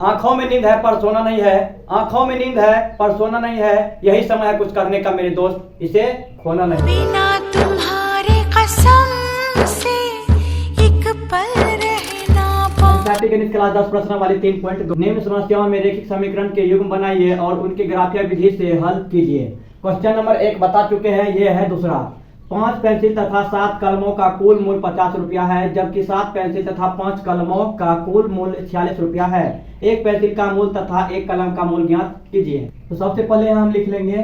आंखों में नींद है पर सोना नहीं है, आंखों में नींद है पर सोना नहीं है, यही समय है कुछ करने का मेरे दोस्त, इसे खोना नहीं। बिना तुम्हारे कसम से एक पल रहना गणित क्लास 10 प्रश्न वाली 3.2 निम्न समस्याओं में रेखिक समीकरण के युग्म बनाइए और उनके ग्राफिया विधि से हल कीजिए। क्वेश्चन नंबर 1 बता चुके हैं, ये है दूसरा। 5 पेंसिल तथा 7 कलमों का कुल मूल्य 50 रुपया है, जबकि 7 पेंसिल तथा 5 कलमों का कुल मूल्य 46 रुपया है। एक पेंसिल का मूल्य तथा एक कलम का मूल्य ज्ञात कीजिए। तो सबसे पहले हम लिख लेंगे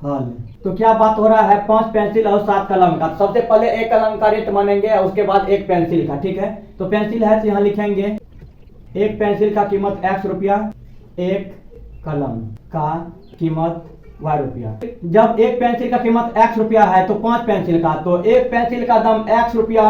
हल। तो क्या बात हो रहा है, 5 पेंसिल और 7 कलम का। सबसे पहले एक कलम का रेट मानेंगे और उसके बाद एक पेंसिल का, ठीक है। तो पेंसिल है तो यहाँ लिखेंगे एक पेंसिल का कीमत x रुपया, एक कलम का कीमत y रुपया। जब एक पेंसिल का कीमत x रुपया है तो 5 पेंसिल का, तो एक पेंसिल का दाम x रुपया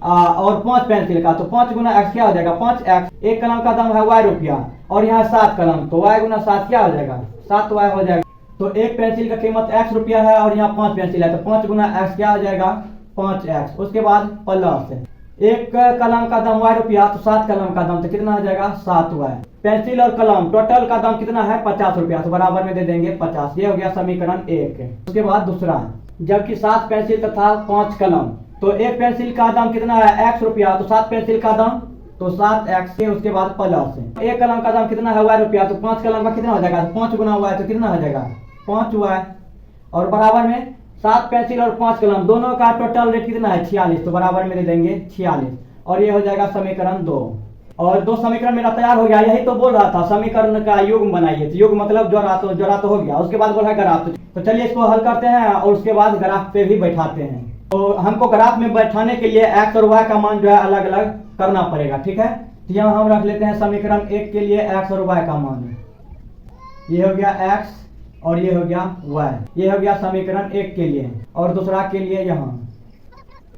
और 5 पेंसिल का, तो 5 गुना x क्या हो जाएगा 5x। एक कलम का दाम है y रुपया और यहाँ 7 कलम, तो y गुना 7 क्या हो जाएगा 7y हो जाएगा। तो एक पेंसिल का कीमत x रुपया है और यहाँ 5 पेंसिल है, तो 5 गुना x क्या हो जाएगा 5x। उसके बाद प्लस एक कलम का दाम y रुपया, तो 7 कलम का दाम तो कितना हो जाएगा 7y। पेंसिल और कलम टोटल का दाम कितना है 50 रुपया, तो बराबर में दे देंगे 50। ये हो गया समीकरण 1। उसके बाद दूसरा, जबकि 7 पेंसिल तथा 5 कलम, तो एक पेंसिल का दाम कितना है x रुपया, तो 7 पेंसिल का दाम तो 7x के। उसके बाद प्लस एक कलम का दाम कितना है y रुपया, तो 5 कलम का कितना हो जाएगा 5 गुना y, तो कितना हो जाएगा 5y। और बराबर में 7 पेंसिल और 5 कलम दोनों का टोटल रेट कितना है 46, तो बराबर में दे देंगे 46। और ये हो जाएगा समीकरण 2। और 2 समीकरण मेरा तैयार हो गया। यही तो बोल रहा था समीकरण का युग्म बनाइए, तो युग्म मतलब जोड़ा तो हो गया। उसके बाद बोला ग्राफ, तो चलिए इसको हल करते हैं और उसके बाद ग्राफ पे भी बैठाते हैं। तो हमको ग्राफ में बैठाने के लिए x और y का मान जो है अलग अलग करना पड़ेगा, ठीक है। तो यहाँ हम रख लेते हैं समीकरण 1 के लिए x और y का मान, ये हो गया x और ये हो गया y। ये हो गया समीकरण 1 के लिए। और दूसरा के लिए यहाँ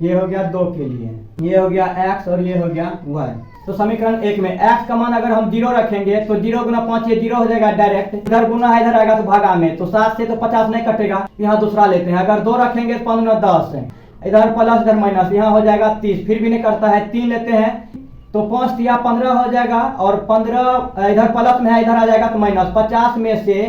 ये हो गया 2 के लिए, ये हो गया x और ये हो गया y। तो समीकरण 1 में x का मान अगर हम 0 रखेंगे तो 0 गुना 5 ये 0 हो जाएगा डायरेक्ट, इधर गुना है इधर आएगा तो भागा में, तो 7 से तो 50 नहीं कटेगा। यहाँ दूसरा लेते हैं, अगर 2 रखेंगे तो 5 गुना 10, इधर प्लस इधर माइनस, यहाँ हो जाएगा 30, फिर भी नहीं करता है 3 लेते हैं तो 5 या 15 हो जाएगा। और 15 इधर प्लस में है इधर आ जाएगा तो माइनस। 50 में से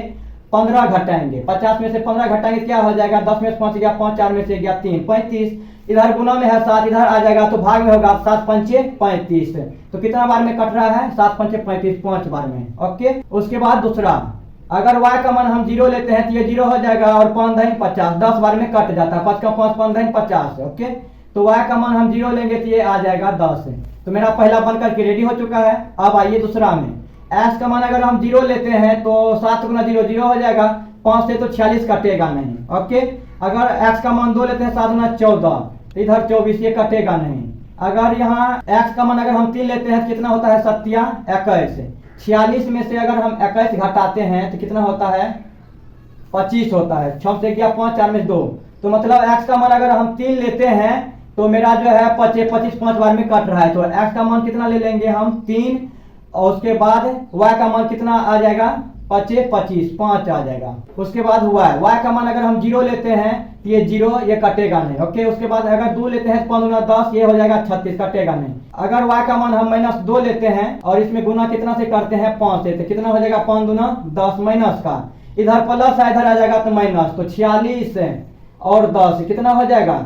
15 घटाएंगे, 50 में से 15 घटाएंगे क्या हो जाएगा 10 में से 5 गया 5, 4 में से गया 3, 35। इधर गुना में है 7, इधर आ जाएगा तो भाग में होगा 7 पंचे 35। तो कितना बार में कट रहा है 7 पंचे 35, 5 बार में, ओके। उसके बाद दूसरा, अगर y का मान हम 0 लेते हैं तो ये 0 हो जाएगा और 5 धन 50, 10 बार में कट जाता है, 5 का 5 5 धन 50, ओके। तो y का मान हम 0 लेंगे तो ये आ जाएगा 10। तो मेरा पहला बन करके रेडी हो चुका है। अब आइए दूसरा में, x का मान अगर हम 0 लेते हैं तो 7 गुना 0 0 हो जाएगा, 5 से तो 46 कटेगा नहीं, ओके। अगर x का मान 2 लेते हैं 7 गुना 14, तो इधर 24 ये कटेगा नहीं। अगर यहाँ x का मान अगर हम 3 लेते हैं तो कितना होता है 7 या 21, 46 में से अगर हम 21 घटाते हैं तो कितना होता है 25 होता है। 6 से गया 5, 4 में 2, तो मतलब x का मान अगर हम 3 लेते हैं तो मेरा जो है 25 5 बार में कट रहा है, तो x का मान कितना ले लेंगे हम 3। और उसके बाद y का मान कितना आ जाएगा 25 25 5 आ जाएगा। उसके बाद y का मान अगर हम 0 लेते हैं तो ये 0 ये कटेगा नहीं, ओके। उसके बाद अगर 2 लेते हैं तो 5 गुना 10 ये हो जाएगा 36, कटेगा नहीं। अगर y का मान हम -2 लेते हैं और इसमें गुना कितना से करते हैं 5 से, तो कितना हो जाएगा 5 गुना 10 माइनस का, इधर प्लस है इधर आ जाएगा तो माइनस, तो 46 और 10 कितना हो जाएगा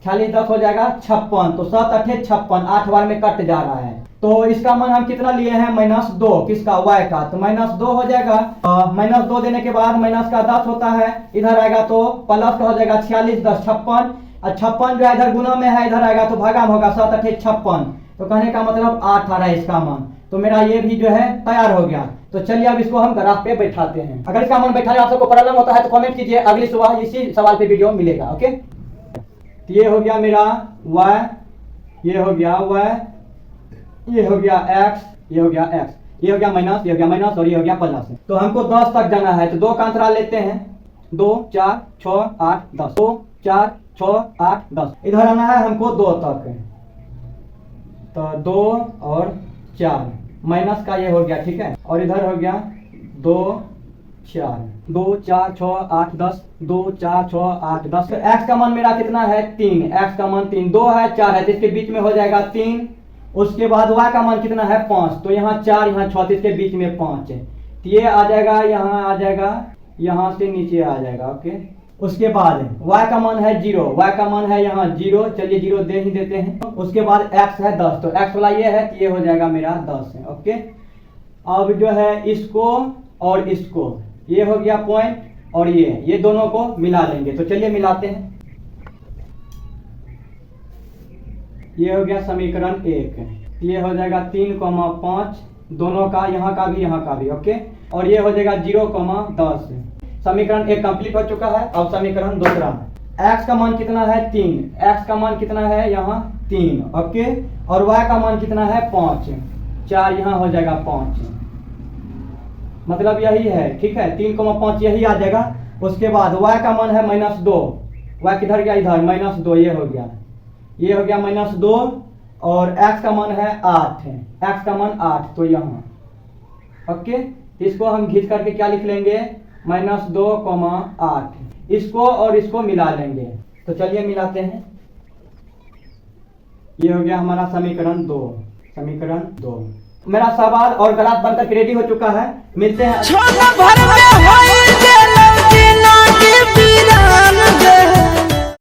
46 10 हो जाएगा 56। तो 7 8 56, 8 बार में कट जा रहा है। तो इसका मान हम कितना लिए हैं -2, किसका y का, तो -2 हो जाएगा। -2 देने के बाद माइनस का 10 होता है, इधर आएगा तो प्लस का हो जाएगा 46 10 56, और 56 जो है इधर गुना में है इधर आएगा तो भागा में होगा 7 8 56। तो कहने का मतलब 8 आ रहा है इसका मान। तो मेरा ये भी जो है तैयार हो गया। तो चलिए अब इसको हम ग्राफ पे बैठाते हैं। अगर इसका मान बैठाने आप सबको प्रॉब्लम होता है तो कमेंट कीजिए, अगली सुबह इसी सवाल पे वीडियो मिलेगा, ओके। तो ये हो गया मेरा y, ये हो गया y, ये हो गया x, ये हो गया x, ये हो गया माइनस, ये हो गया माइनस और ये हो गया प्लस। तो हमको 10 तक जाना है, तो 2 का अंतराल लेते हैं, 2 4 6 8 10, 2 4 6 8 10। इधर आना है हमको 2 तक, तो 2 और 4 माइनस का ये हो गया, ठीक है। और इधर हो गया 2 4 2 4 6 8 10, 2 4 6 8 10। तो x का मान मेरा कितना है 3, x का मान 3, 2 है 4 है तो इसके बीच में हो जाएगा 3, उसके बाद y का मान कितना है 5, तो यहाँ 4, यहाँ 34 के बीच में 5 है, तो ये आ जाएगा, यहाँ आ जाएगा, यहाँ से नीचे आ जाएगा। ओके, उसके बाद y का मान है 0, y का मान है यहाँ 0, चलिए 0 दे ही देते हैं। उसके बाद x है 10, तो x वाला ये है, तो ये हो जाएगा मेरा 10 है। ओके, अब जो है इसको और इसको, ये हो गया पॉइंट, और ये दोनों को मिला लेंगे, तो चलिए मिलाते हैं। ये हो गया समीकरण 1, ये हो जाएगा 3,5 दोनों का, यहाँ का भी यहाँ का भी। ओके, और ये हो जाएगा 0,10। समीकरण 1 कंप्लीट हो चुका है। अब समीकरण दूसरा, x का मान कितना है 3, x का मान कितना है यहाँ 3। ओके, और y का मान कितना है 5, 4 यहाँ हो जाएगा 5, मतलब यही है। ठीक है, 3,5 यही आ जाएगा। उसके बाद y का मान है -2, y किधर गया, इधर -2, ये हो गया, ये हो गया -2, और x का मान है 8 है, x का मान 8, तो यहाँ। ओके, इसको हम घिस करके क्या लिख लेंगे, -2,8, इसको और इसको मिला लेंगे, तो चलिए मिलाते हैं। ये हो गया हमारा समीकरण 2, समीकरण 2। मेरा सवाल और ग्राफ बनकर रेडी हो चुका है। मिलते हैं।